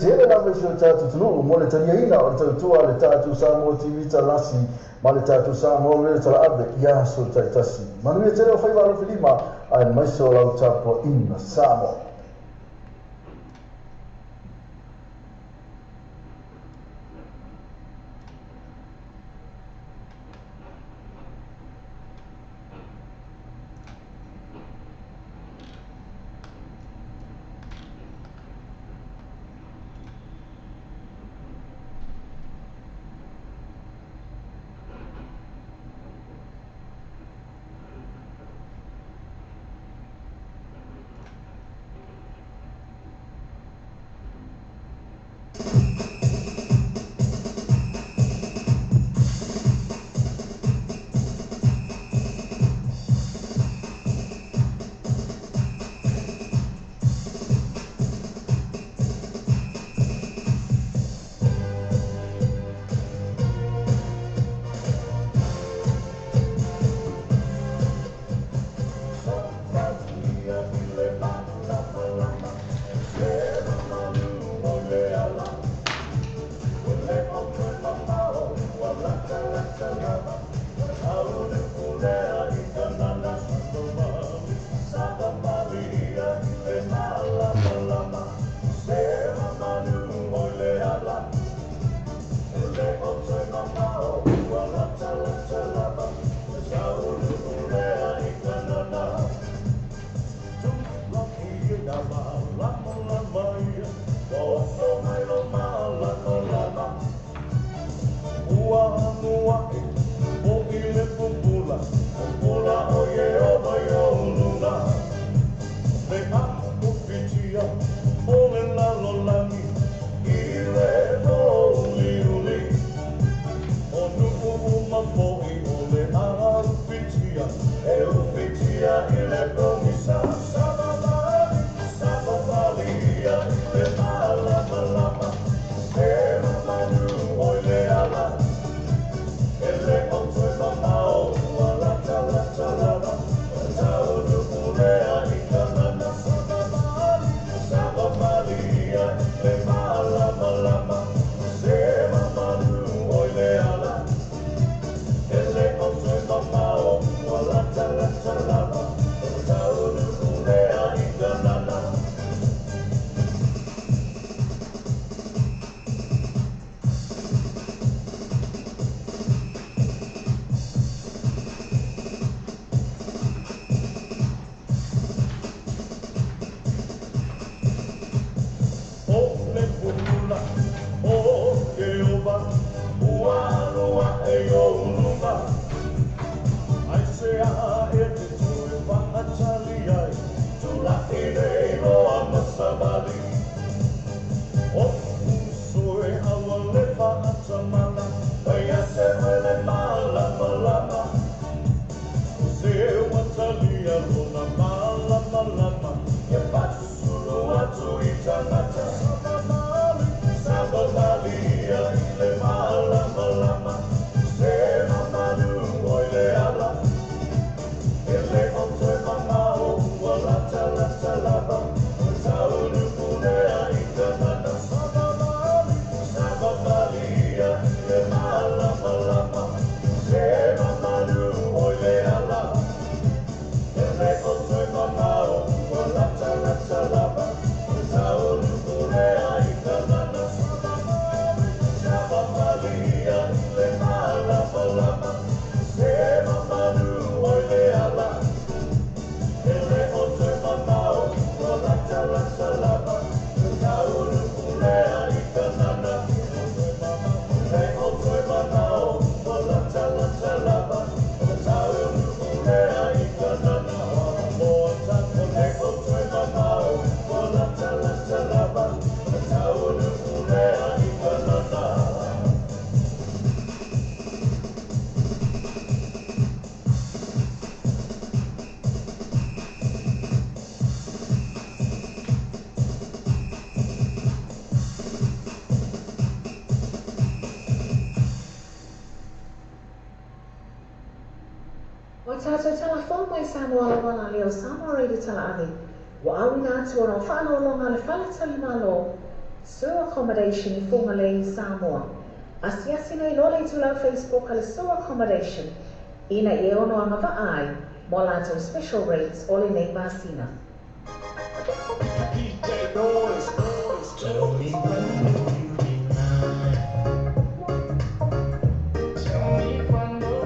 Tele na mesho tatu tulu mo le tania ina o le tua le tatu sa mo TV talasi ma le tatu sa mo le tala abe ya so tasi manu e tele o fai varo filima ai mai so la tapo ina samo Tātou tala whau mai Samoa la wala leo Samoa rei tala ave. Wa awina atu o whanau longa le whale tali malo. Sewer accommodation I whunga le Samoa. Asiasi nei lole I tula Facebook ale sewer accommodation. Ina I ono anga va ai. Mo lato special rates ole nei Vasina. DJ Noise, tell me when you be mine. Tell me cuando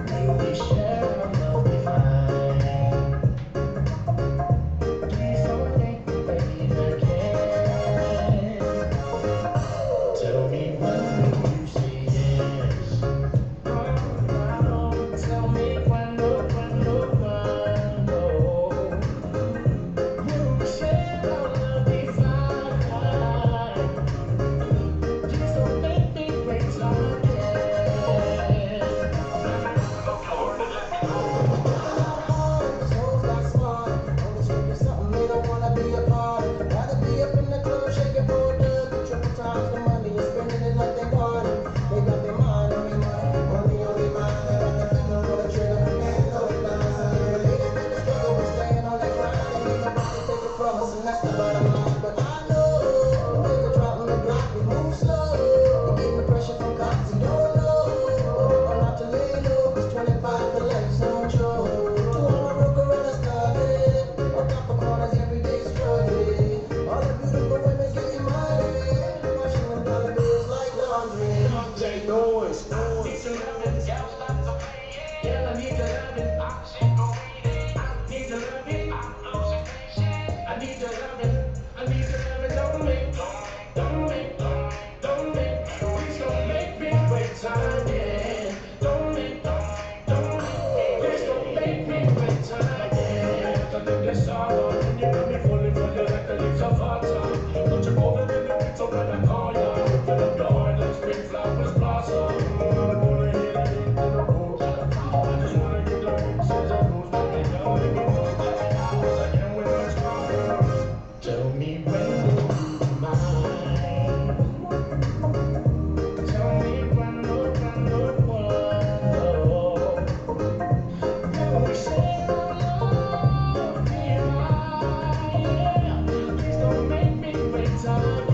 will we share our love divine? Please don't make me wait again. Tell me when will you say yes? Tell me cuando will we share our love divine? Please don't make me wait again. Souls got smart. Only scripting something they don't wanna be a part. Rather be up in the club shaking for a dub. Triple times the money and spending it like they party. They got their mind on their mind, only mind. They got the finger on the trigger and no line. They done been the struggle with staying on that grind. And ain't nobody take it from us, and that's the bottom line. But I know there's a drop in the block. We move slow. We're getting the pressure from cops. You don't know. I'm not to lay low. 'Cause 25 for life's no joke. To all my broke around started. On top of corners every day struggling. All the beautiful women getting money. Washing them dollar bills like laundry. DJ Noise. Tell me when will you be mine? Tell me cuando will we share our love divine? Yeah, please don't make me wait again.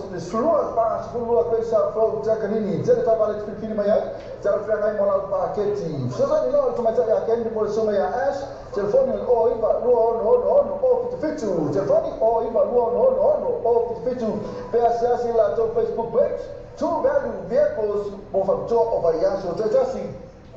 Surua pa surua pesa flow jakanini jadi tak balik fikir maya cara fiangai mola paketi sasa ni lo tumaca ya kendi mo soma ya ash telefoni o iba luo no o fitu telefoni o iba luo no o fitu pe asiasi la to Facebook page two value vehicles of a job of a yaso just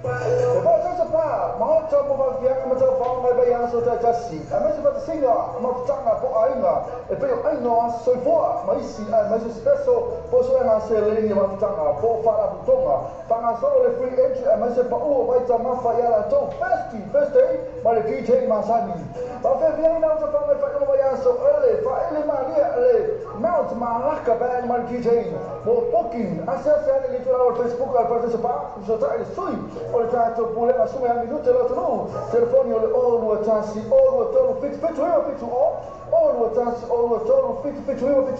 Lepas itu apa? Mau coba bagian macam faham apa yang sudah jadi. Kami seperti singa, mau cakap apa aina. Tapi aina soifua, masih special. Poso yang hasil ini mau cakap apa faham betonga. Pangasol oleh free entry, masih pau baca mafa ya lah. So first day, malah kita masani. Tapi biar nak faham apa yang so oleh, faham malia oleh. Mau malah kabar malah kita. Mau booking, asal ini tu lawat Facebook, lepas itu apa? So tak ada sui. Oleh tanto pule assume a minuto lo no telefoni oleh o tansi o tolo fit o tansi o tolo fit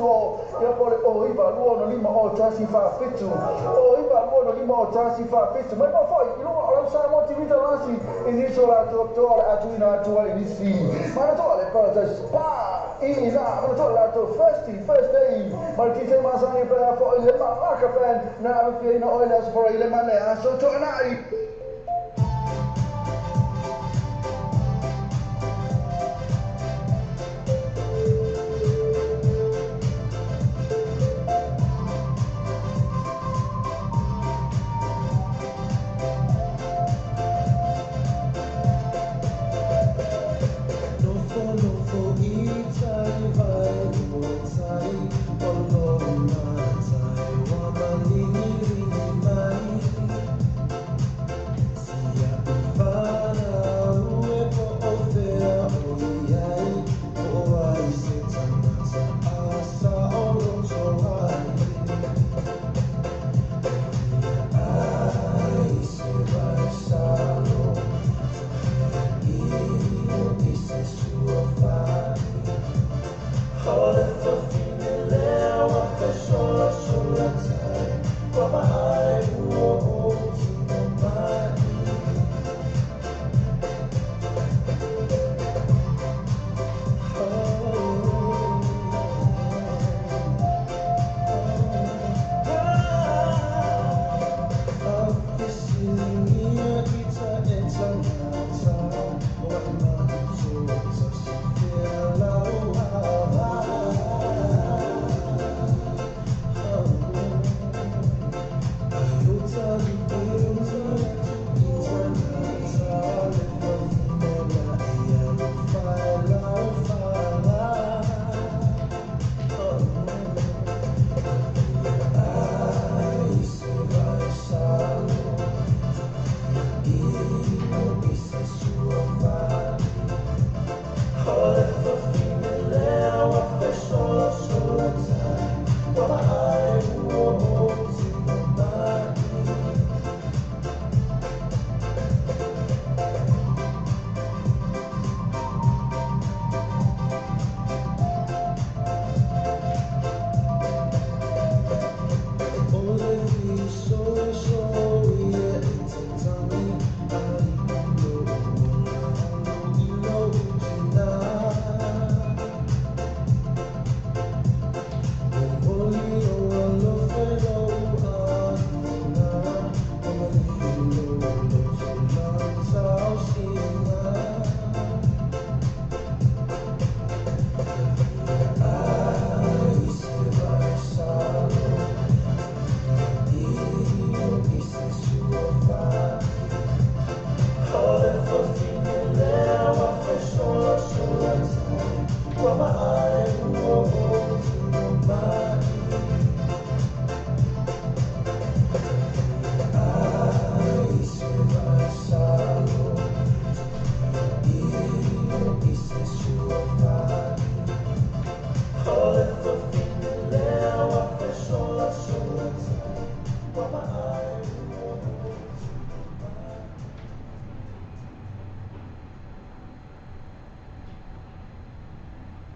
o ya pole o iba luono lima o tansi fa fitu o iba luono lima o tansi fa fitu ma no poi io ho sa molti vita lasi inizio la dottore atuina inisi ma no le cose spa ma no la to first day ma chi sei masani per fo il ma caffè na fino oilas for il male so to nai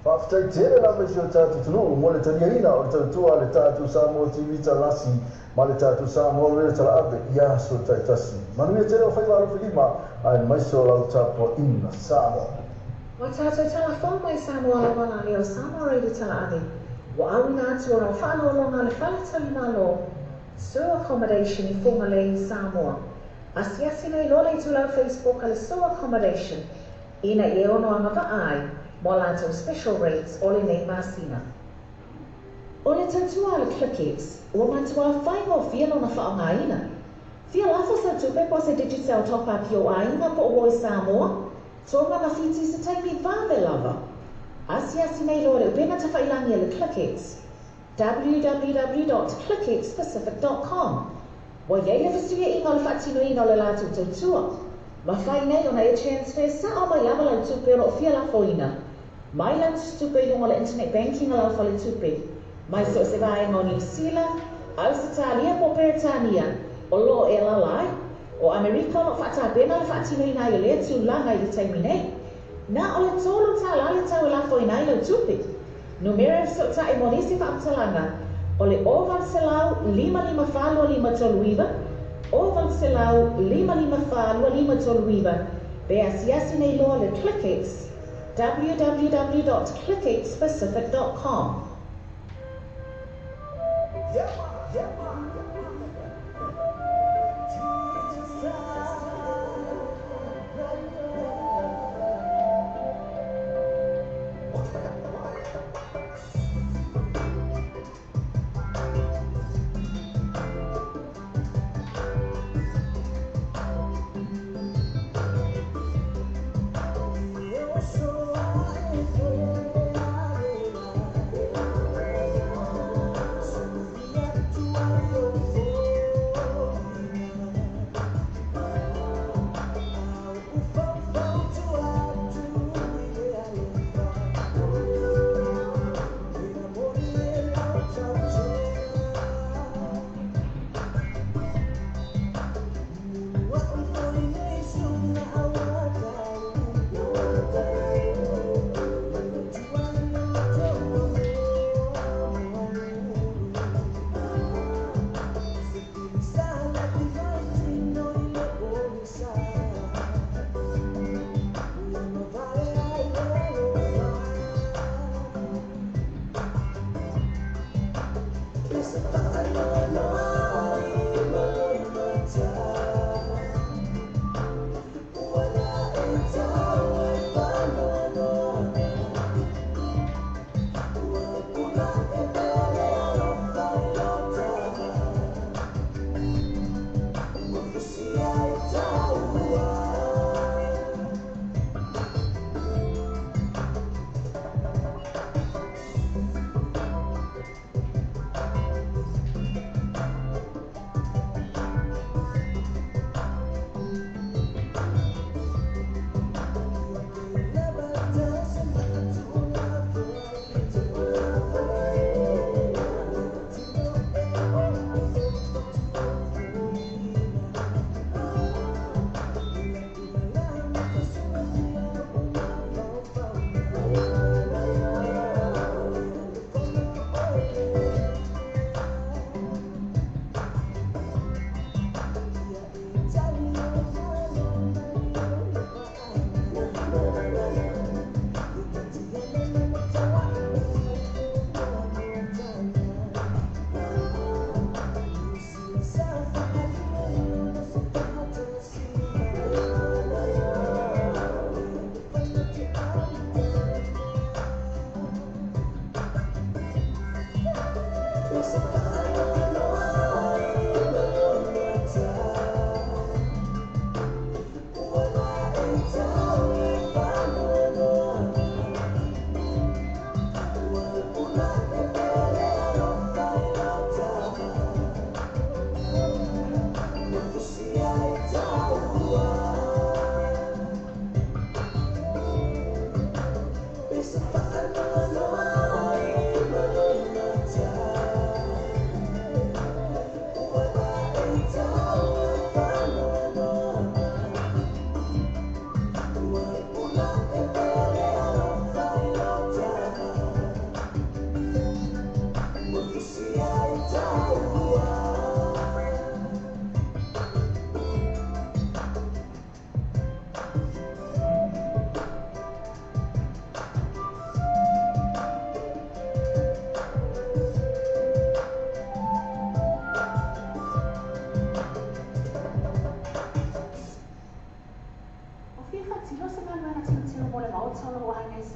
After tele la mesho tatu tunu mo le tania ina o tatu tua le tatu sa mo TV talasi ma le tatu sa mo le tala abe ya so taitasi manu tele o fai walo filima ai mai so la tapo ina sa mo Wa tata tala fo mai Samoa la wala leo Samoa ready tala ade Wa awina atu o whānau longa le whale tali malo. Sewer accommodation I whunga le I Samoa. Asiasi nei lo le tūlau Facebook a le sewer accommodation. Ina I ono anga ai, mo lātou special rates o le nei māsina. O le tautua le ClickX, ua matua whaingo fia no na whaongaina. Fia lafo sa tupe po se digital top-up yo ainga po o Samoa, tonga na fiti se taimi vāve lava. Asiasi nei lo le upena ta whailangi le ClickX. www.clickxpacific.com. Wa yei le fasuia inga le whaatino ina le lātou tautua. Ma whai nei o na e transfer sa o mai lava lau tupe o fia lafo ina. Mai lau tupe lunga le internet banking a lau whale tupe. Mai so se vai no New Zealand, Australia po Britania, o lo e lalai, o Amerika no whata bena le whaatino ina I le tu langa I le taimi nei. Na o le tolu ta la le tau e lafo ina I lau tupe. Numero so ta e monisi whaatalanga, o le oval selau 555 toluiva, oval selau 555 toluiva, be asiasi nei loa le ClickX, www.clickxpacific.com.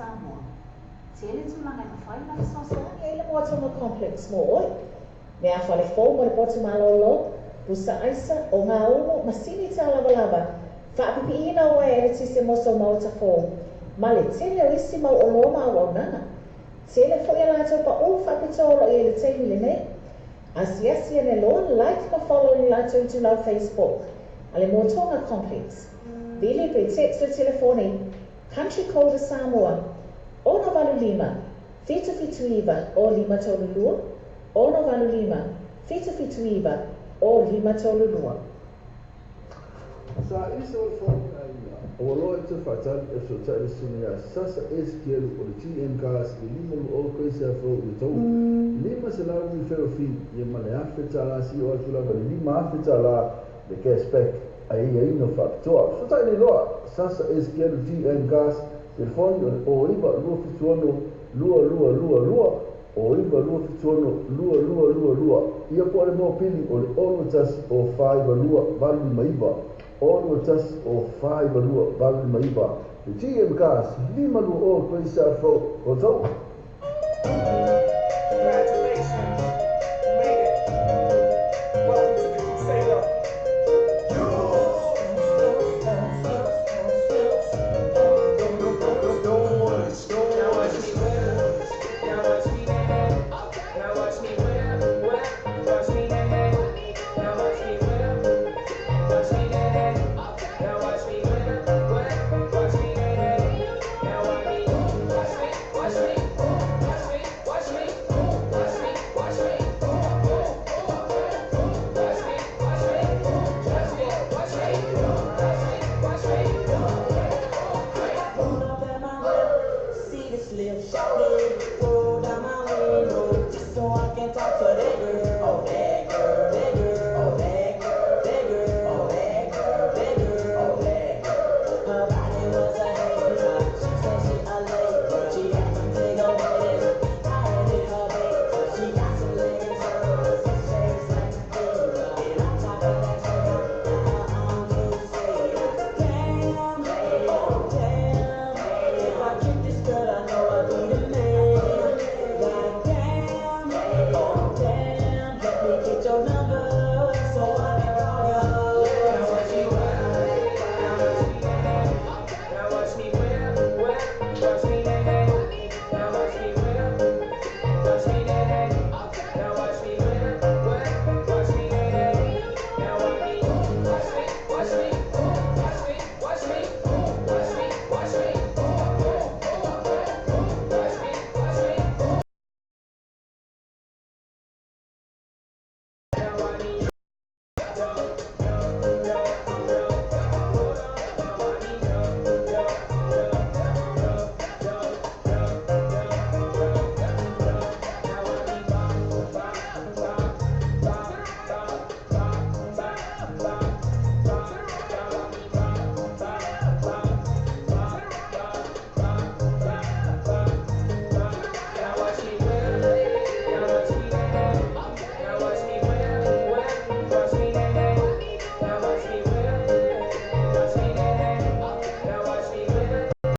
Samoa. Tele tulanga na whai na soso e le moatonga complex mo oi. Me a whale fō mo le potu malolo, pusa aisa o ngā umo masini tā lava. Whaapipi ina oa e le tise moso mauta fō. Ma le tele o isi mau o loma au au nana. Tele fo ia lātou pa o whapitolo e le teimi le nei. Asiasi ane loa like ma follow ni lātou tu lau Facebook. Ale motonga complex. Bili pe text o telefone. Country code Samoa. Ono valu lima. Fitu iwa o lima tolu lua. Ono valu lima. Fitu iwa o lima tolu lua. Sa isa o fo o lo te fatal e so tele sunia sasa SQL o le GM gas e lima o koisa fo o to lima se la mi fero fi e male afeta la si o tula va lima afeta la le cashback ai no factor so tele lo sasa SQL GM gas telefone o iba lo fituono lua o iba lo fituono lua ia po le mo pili o le ono tas o 5 lua vali maiba ono tas o 5 lua vali maiba le GM gas lima lua o koisa fo o to